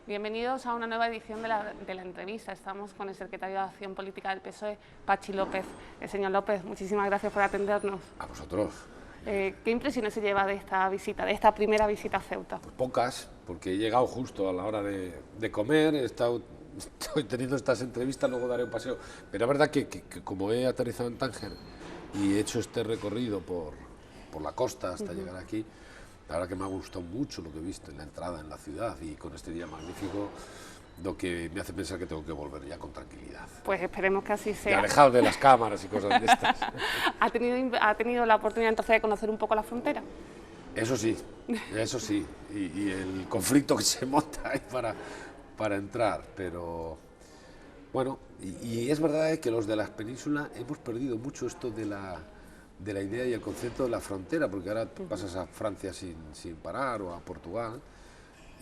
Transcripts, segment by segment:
Bienvenidos a una nueva edición de la entrevista. Estamos con el secretario de Acción Política del PSOE, Pachi López. Señor López, muchísimas gracias por atendernos. A vosotros. ¿Qué impresiones se lleva de esta visita, de esta primera visita a Ceuta? Pues pocas, porque he llegado justo a la hora de comer, estoy teniendo estas entrevistas, luego daré un paseo. Pero es verdad que como he aterrizado en Tánger y he hecho este recorrido por la costa hasta llegar aquí, la verdad que me ha gustado mucho lo que he visto en la entrada en la ciudad y con este día magnífico, lo que me hace pensar que tengo que volver ya con tranquilidad. Pues esperemos que así Y sea. alejado de las cámaras y cosas de estas. ¿Ha tenido la oportunidad entonces de conocer un poco la frontera? Eso sí, y el conflicto que se monta ahí para entrar, pero bueno, y es verdad que los de la península hemos perdido mucho esto de la idea y el concepto de la frontera, porque ahora pasas a Francia sin parar o a Portugal,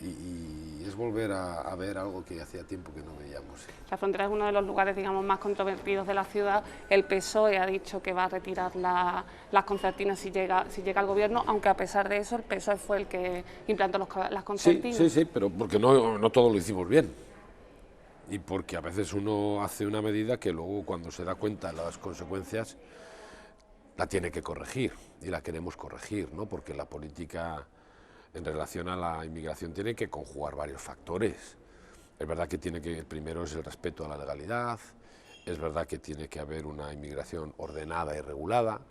y es volver a ver algo que hacía tiempo que no veíamos. La frontera es uno de los lugares, digamos, más controvertidos de la ciudad. El PSOE ha dicho que va a retirar las concertinas si llega al gobierno, aunque a pesar de eso el PSOE fue el que implantó las concertinas. Sí, pero porque no todo lo hicimos bien. Y porque a veces uno hace una medida que luego cuando se da cuenta de las consecuencias la tiene que corregir, y la queremos corregir, ¿no? Porque la política en relación a la inmigración tiene que conjugar varios factores. Es verdad que el primero es el respeto a la legalidad, es verdad que tiene que haber una inmigración ordenada y regulada,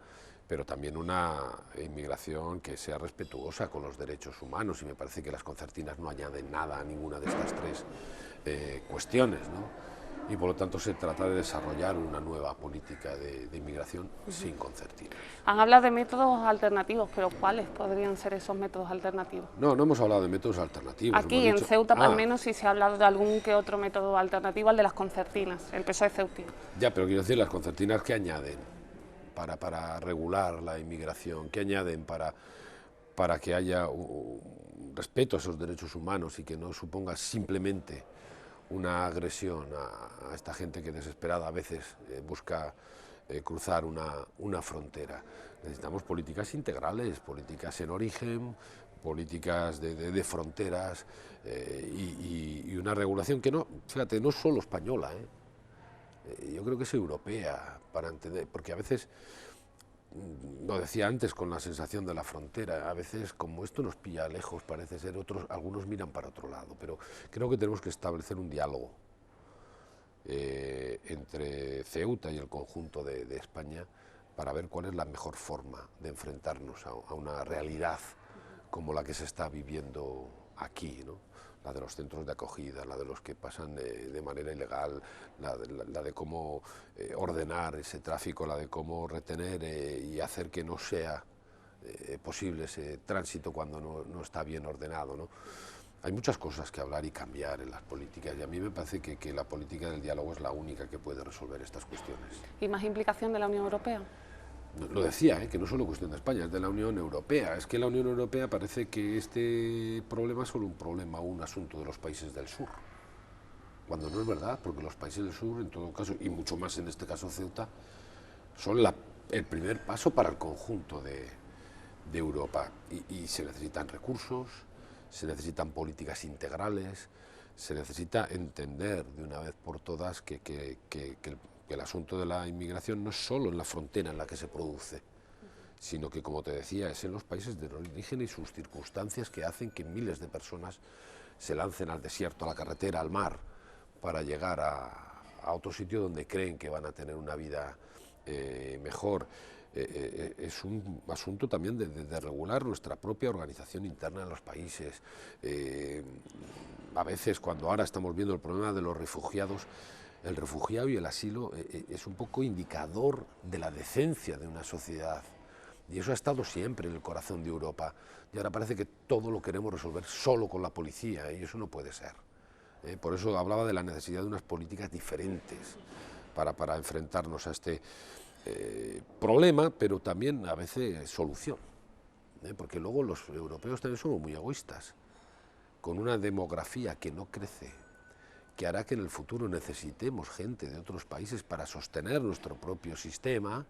pero también una inmigración que sea respetuosa con los derechos humanos, y me parece que las concertinas no añaden nada a ninguna de estas tres cuestiones, ¿no? Y por lo tanto se trata de desarrollar una nueva política de inmigración sin concertinas. Han hablado de métodos alternativos, pero ¿cuáles podrían ser esos métodos alternativos? No hemos hablado de métodos alternativos. Aquí en Ceuta, al menos, sí se ha hablado de algún que otro método alternativo al de las concertinas, el PSOE ceutino. Ya, pero quiero decir, las concertinas, ¿qué añaden para regular la inmigración? ¿Qué añaden para que haya un respeto a esos derechos humanos y que no suponga simplemente una agresión a esta gente que desesperada a veces busca cruzar una frontera? Necesitamos políticas integrales, políticas en origen, políticas de fronteras y una regulación que no, fíjate, no es solo española, yo creo que es europea, para entender, porque a veces, lo decía antes con la sensación de la frontera, a veces como esto nos pilla lejos, parece ser, algunos miran para otro lado, pero creo que tenemos que establecer un diálogo entre Ceuta y el conjunto de España para ver cuál es la mejor forma de enfrentarnos a una realidad como la que se está viviendo aquí, ¿no? La de los centros de acogida, la de los que pasan de manera ilegal, la de cómo ordenar ese tráfico, la de cómo retener y hacer que no sea posible ese tránsito cuando no está bien ordenado, ¿no? Hay muchas cosas que hablar y cambiar en las políticas, y a mí me parece que la política del diálogo es la única que puede resolver estas cuestiones. ¿Y más implicación de la Unión Europea? Lo decía, que no es solo cuestión de España, es de la Unión Europea. Es que la Unión Europea parece que este problema es solo un problema o un asunto de los países del sur, cuando no es verdad, porque los países del sur, en todo caso, y mucho más en este caso Ceuta, son el primer paso para el conjunto de Europa. Y se necesitan recursos, se necesitan políticas integrales, se necesita entender de una vez por todas que el asunto de la inmigración no es solo en la frontera en la que se produce, sino que, como te decía, es en los países de origen y sus circunstancias que hacen que miles de personas se lancen al desierto, a la carretera, al mar, para llegar a otro sitio donde creen que van a tener una vida mejor. Es un asunto también de regular nuestra propia organización interna en los países. A veces, cuando ahora estamos viendo el problema de los refugiados, el refugiado y el asilo es un poco indicador de la decencia de una sociedad, y eso ha estado siempre en el corazón de Europa, y ahora parece que todo lo queremos resolver solo con la policía, y eso no puede ser. Por eso hablaba de la necesidad de unas políticas diferentes para enfrentarnos a este problema, pero también a veces solución, porque luego los europeos también somos muy egoístas, con una demografía que no crece, que hará que en el futuro necesitemos gente de otros países para sostener nuestro propio sistema,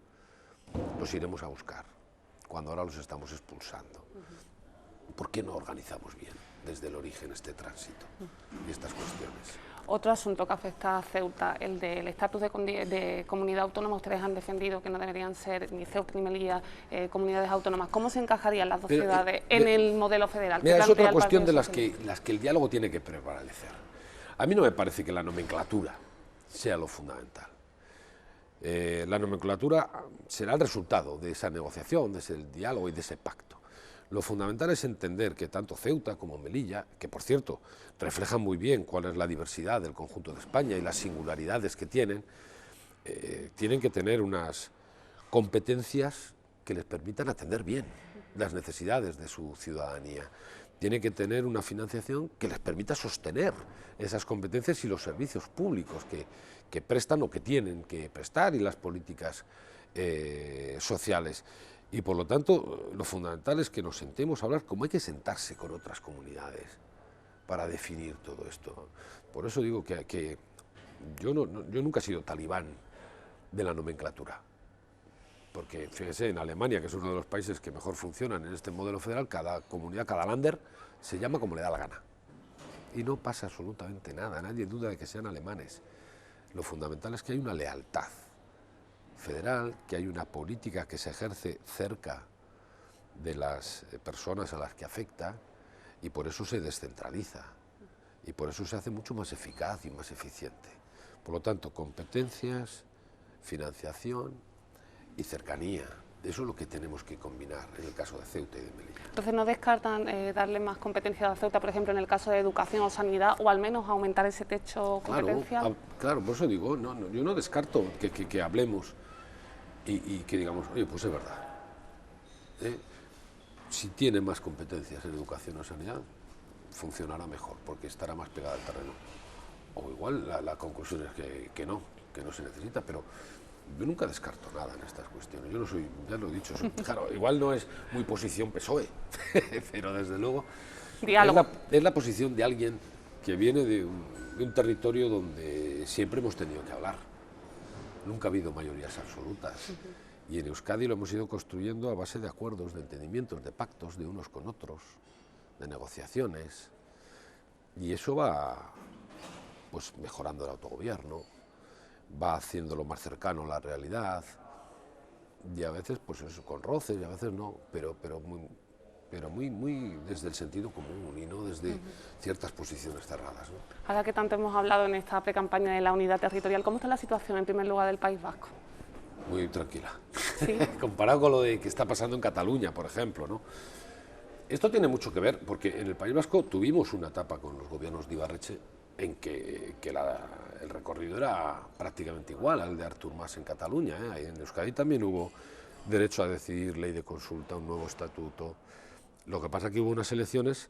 los iremos a buscar, cuando ahora los estamos expulsando. ¿por qué no organizamos bien desde el origen este tránsito y estas cuestiones? Otro asunto que afecta a Ceuta, el del estatus de comunidad autónoma. Ustedes han defendido que no deberían ser ni Ceuta ni Melilla comunidades autónomas. ¿Cómo se encajarían las dos ciudades en el modelo federal? Mira, es otra cuestión de las que el diálogo tiene que prevalecer. A mí no me parece que la nomenclatura sea lo fundamental. La nomenclatura será el resultado de esa negociación, de ese diálogo y de ese pacto. Lo fundamental es entender que tanto Ceuta como Melilla, que por cierto reflejan muy bien cuál es la diversidad del conjunto de España y las singularidades que tienen que tener unas competencias que les permitan atender bien las necesidades de su ciudadanía. Tienen que tener una financiación que les permita sostener esas competencias y los servicios públicos que prestan o que tienen que prestar y las políticas sociales. Y por lo tanto, lo fundamental es que nos sentemos a hablar como hay que sentarse con otras comunidades para definir todo esto. Por eso digo que yo nunca he sido talibán de la nomenclatura. Porque, fíjense, en Alemania, que es uno de los países que mejor funcionan en este modelo federal, cada comunidad, cada Länder, se llama como le da la gana. Y no pasa absolutamente nada, nadie duda de que sean alemanes. Lo fundamental es que hay una lealtad federal, que hay una política que se ejerce cerca de las personas a las que afecta, y por eso se descentraliza, y por eso se hace mucho más eficaz y más eficiente. Por lo tanto, competencias, financiación y cercanía, eso es lo que tenemos que combinar en el caso de Ceuta y de Melilla. Entonces, ¿no descartan darle más competencia a Ceuta, por ejemplo, en el caso de educación o sanidad, o al menos aumentar ese techo competencial? Claro, por eso digo, yo no descarto que hablemos y que digamos, oye, pues es verdad. Si tiene más competencias en educación o sanidad, funcionará mejor, porque estará más pegada al terreno. O igual la conclusión es que no se necesita, pero yo nunca descarto nada en estas cuestiones. Yo no soy, ya lo he dicho, claro, igual no es muy posición PSOE, pero desde luego es la posición de alguien que viene de un territorio donde siempre hemos tenido que hablar. Nunca ha habido mayorías absolutas. Y en Euskadi lo hemos ido construyendo a base de acuerdos, de entendimientos, de pactos de unos con otros, de negociaciones. Y eso va pues mejorando el autogobierno, va haciéndolo más cercano a la realidad, y a veces pues eso, con roces, y a veces no, pero muy desde el sentido común y no desde ciertas posiciones cerradas, ¿no? Ahora que tanto hemos hablado en esta precampaña de la unidad territorial, ¿cómo está la situación en primer lugar del País Vasco? Muy tranquila, ¿Sí? Comparado con lo de que está pasando en Cataluña, por ejemplo, ¿no? Esto tiene mucho que ver, porque en el País Vasco tuvimos una etapa con los gobiernos de Ibarretxe en que el recorrido era prácticamente igual al de Artur Mas en Cataluña, ¿eh? En Euskadi también hubo derecho a decidir, ley de consulta, un nuevo estatuto. Lo que pasa es que hubo unas elecciones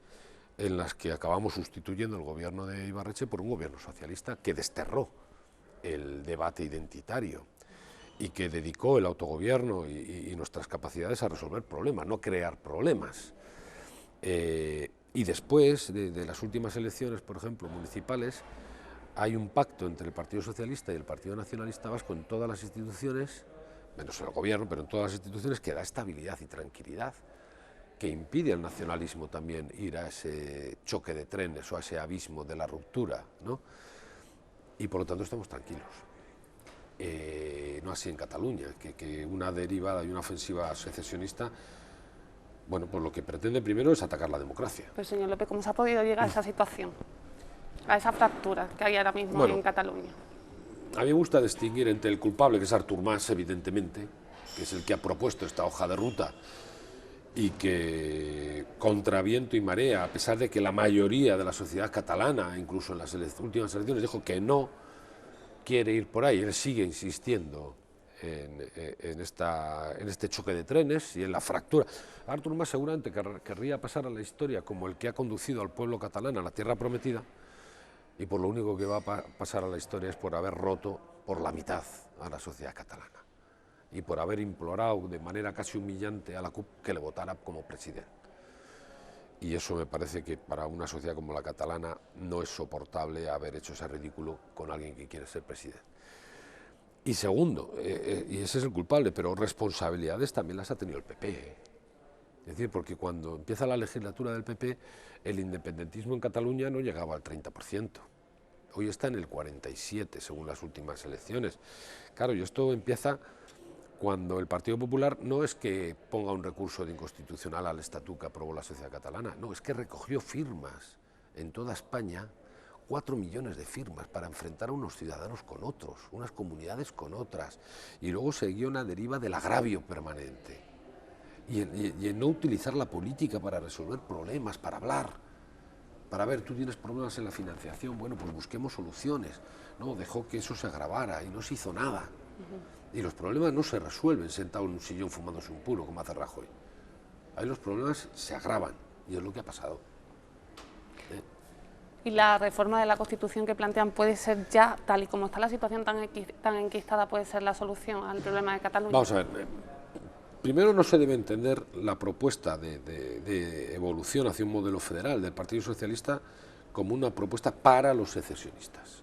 en las que acabamos sustituyendo el gobierno de Ibarretxe por un gobierno socialista que desterró el debate identitario y que dedicó el autogobierno y nuestras capacidades a resolver problemas, no crear problemas. Y después de las últimas elecciones, por ejemplo, municipales, hay un pacto entre el Partido Socialista y el Partido Nacionalista Vasco en todas las instituciones, menos en el gobierno, pero en todas las instituciones, que da estabilidad y tranquilidad, que impide al nacionalismo también ir a ese choque de trenes o a ese abismo de la ruptura, ¿no? Y por lo tanto estamos tranquilos. No así en Cataluña, que una derivada y una ofensiva secesionista, bueno, pues lo que pretende primero es atacar la democracia. Pues señor López, ¿cómo se ha podido llegar a esa situación, a esa fractura que hay ahora mismo en Cataluña? A mí me gusta distinguir entre el culpable, que es Artur Mas, evidentemente, que es el que ha propuesto esta hoja de ruta y que, contra viento y marea, a pesar de que la mayoría de la sociedad catalana, incluso en las últimas elecciones, dijo que no quiere ir por ahí, él sigue insistiendo en este choque de trenes y en la fractura. Artur Mas seguramente querría pasar a la historia como el que ha conducido al pueblo catalán a la tierra prometida, y por lo único que va a pasar a la historia es por haber roto por la mitad a la sociedad catalana y por haber implorado de manera casi humillante a la CUP que le votara como presidente. Y eso me parece que para una sociedad como la catalana no es soportable haber hecho ese ridículo con alguien que quiere ser presidente. Y segundo, y ese es el culpable, pero responsabilidades también las ha tenido el PP. Es decir, porque cuando empieza la legislatura del PP, el independentismo en Cataluña no llegaba al 30%. Hoy está en el 47%, según las últimas elecciones. Claro, y esto empieza cuando el Partido Popular no es que ponga un recurso de inconstitucional al estatut que aprobó la sociedad catalana, no, es que recogió firmas en toda España, 4 millones de firmas para enfrentar a unos ciudadanos con otros, unas comunidades con otras, y luego siguió una deriva del agravio permanente. Y en no utilizar la política para resolver problemas, para hablar, para ver, tú tienes problemas en la financiación, bueno, pues busquemos soluciones. No, dejó que eso se agravara y no se hizo nada. Y los problemas no se resuelven sentado en un sillón fumándose un puro, como hace Rajoy. Ahí los problemas se agravan, y es lo que ha pasado. ¿Y la reforma de la Constitución que plantean puede ser ya, tal y como está la situación tan enquistada, puede ser la solución al problema de Cataluña? Vamos a ver. Primero, no se debe entender la propuesta de evolución hacia un modelo federal del Partido Socialista como una propuesta para los secesionistas,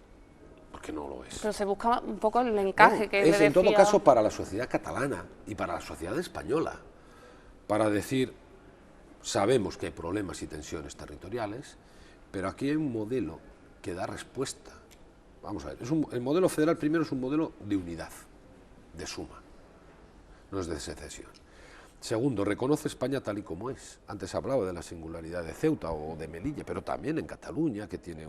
porque no lo es. Pero se busca un poco el encaje No, que es le decía... en todo caso para la sociedad catalana y para la sociedad española, para decir, sabemos que hay problemas y tensiones territoriales, pero aquí hay un modelo que da respuesta. Vamos a ver, el modelo federal primero es un modelo de unidad, de suma. No es de secesión. Segundo, reconoce España tal y como es. Antes hablaba de la singularidad de Ceuta o de Melilla, pero también en Cataluña, que tiene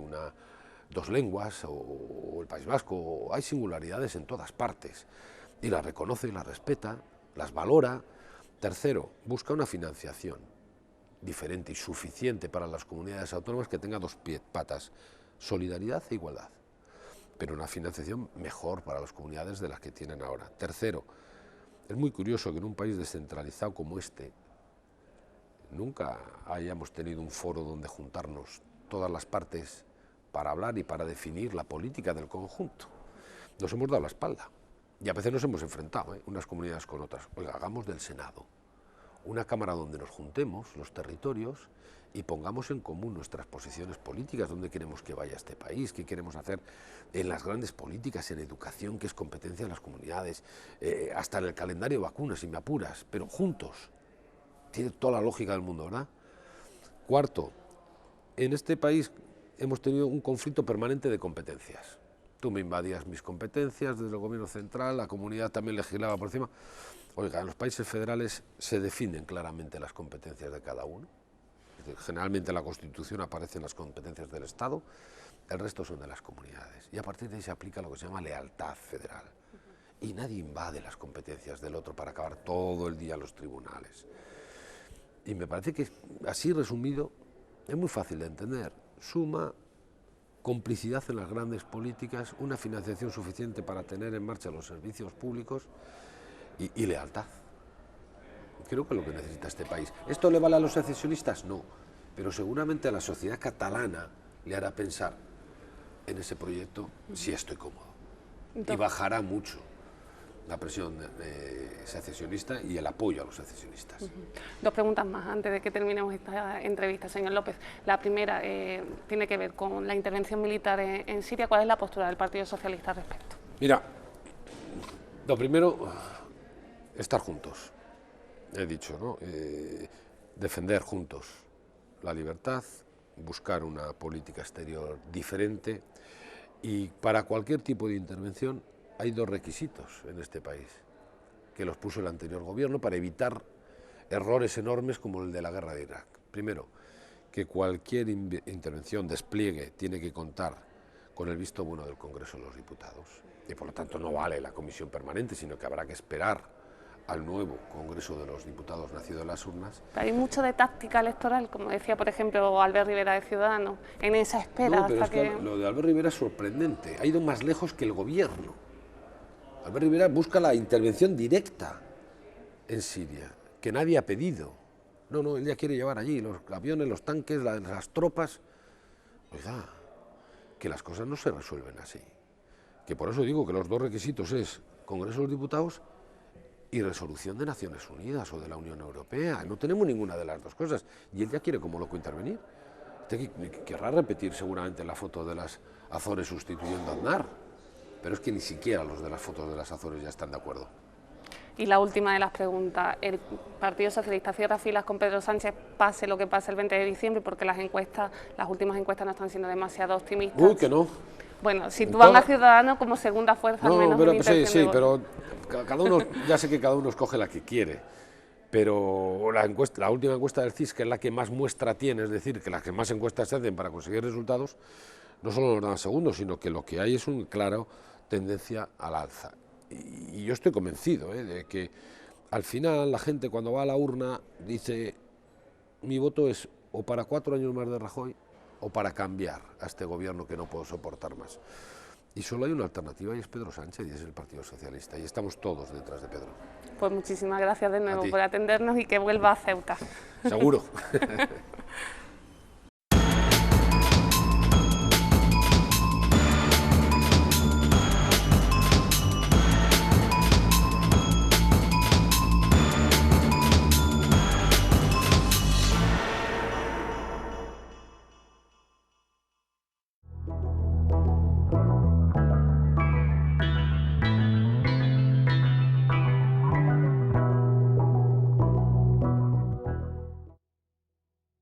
dos lenguas, o el País Vasco, hay singularidades en todas partes. Y las reconoce y las respeta, las valora. Tercero, busca una financiación diferente y suficiente para las comunidades autónomas que tenga dos patas, solidaridad e igualdad. Pero una financiación mejor para las comunidades de las que tienen ahora. Tercero, es muy curioso que en un país descentralizado como este nunca hayamos tenido un foro donde juntarnos todas las partes para hablar y para definir la política del conjunto. Nos hemos dado la espalda y a veces nos hemos enfrentado, unas comunidades con otras. Oiga, hagamos del Senado una cámara donde nos juntemos los territorios y pongamos en común nuestras posiciones políticas, dónde queremos que vaya este país, qué queremos hacer en las grandes políticas, en educación, que es competencia de las comunidades, hasta en el calendario de vacunas, si me apuras, pero juntos. Tiene toda la lógica del mundo, ¿verdad? Cuarto, en este país hemos tenido un conflicto permanente de competencias. Tú me invadías mis competencias desde el gobierno central, la comunidad también legislaba por encima. Oiga, en los países federales se definen claramente las competencias de cada uno. Generalmente en la Constitución aparecen las competencias del Estado, el resto son de las comunidades. Y a partir de ahí se aplica lo que se llama lealtad federal. Y nadie invade las competencias del otro para acabar todo el día en los tribunales. Y me parece que, así resumido, es muy fácil de entender. Suma, complicidad en las grandes políticas, una financiación suficiente para tener en marcha los servicios públicos y lealtad. Creo que es lo que necesita este país. ¿Esto le vale a los secesionistas? No, pero seguramente a la sociedad catalana le hará pensar en ese proyecto si estoy cómodo. Y bajará mucho la presión secesionista y el apoyo a los secesionistas. Dos preguntas más antes de que terminemos esta entrevista, señor López. La primera tiene que ver con la intervención militar en Siria. ¿Cuál es la postura del Partido Socialista al respecto? Mira, lo primero, estar juntos. He dicho, ¿no? Defender juntos la libertad, buscar una política exterior diferente, y para cualquier tipo de intervención hay dos requisitos en este país, que los puso el anterior gobierno para evitar errores enormes como el de la guerra de Irak. Primero, que cualquier intervención, despliegue, tiene que contar con el visto bueno del Congreso de los Diputados, y por lo tanto no vale la comisión permanente, sino que habrá que esperar al nuevo Congreso de los Diputados nacido en las urnas. Hay mucho de táctica electoral, como decía, por ejemplo, Albert Rivera de Ciudadanos, en esa espera. No, pero hasta es que lo de Albert Rivera es sorprendente, ha ido más lejos que el gobierno. Albert Rivera busca la intervención directa en Siria, que nadie ha pedido. No, él ya quiere llevar allí los aviones, los tanques, las tropas. Oiga, que las cosas no se resuelven así. Que por eso digo que los dos requisitos es Congreso de los Diputados y resolución de Naciones Unidas o de la Unión Europea. No tenemos ninguna de las dos cosas. Y él ya quiere como loco intervenir. Usted querrá repetir seguramente la foto de las Azores sustituyendo a Aznar. Pero es que ni siquiera los de las fotos de las Azores ya están de acuerdo. Y la última de las preguntas, ¿el Partido Socialista cierra filas con Pedro Sánchez pase lo que pase el 20 de diciembre? Porque las últimas encuestas no están siendo demasiado optimistas. Uy, que no. Bueno, sitúan a Ciudadanos como segunda fuerza, al menos pero, en sí, intención de voto. pero cada uno, ya sé que cada uno escoge la que quiere, pero la última encuesta del CIS, que es la que más muestra tiene, es decir, que las que más encuestas se hacen para conseguir resultados, no solo nos dan segundos, sino que lo que hay es una clara tendencia al alza. Y yo estoy convencido de que al final la gente cuando va a la urna dice, mi voto es o para 4 años más de Rajoy o para cambiar a este gobierno que no puedo soportar más. Y solo hay una alternativa y es Pedro Sánchez y es el Partido Socialista y estamos todos detrás de Pedro. Pues muchísimas gracias de nuevo por atendernos y que vuelva a Ceuta. Seguro.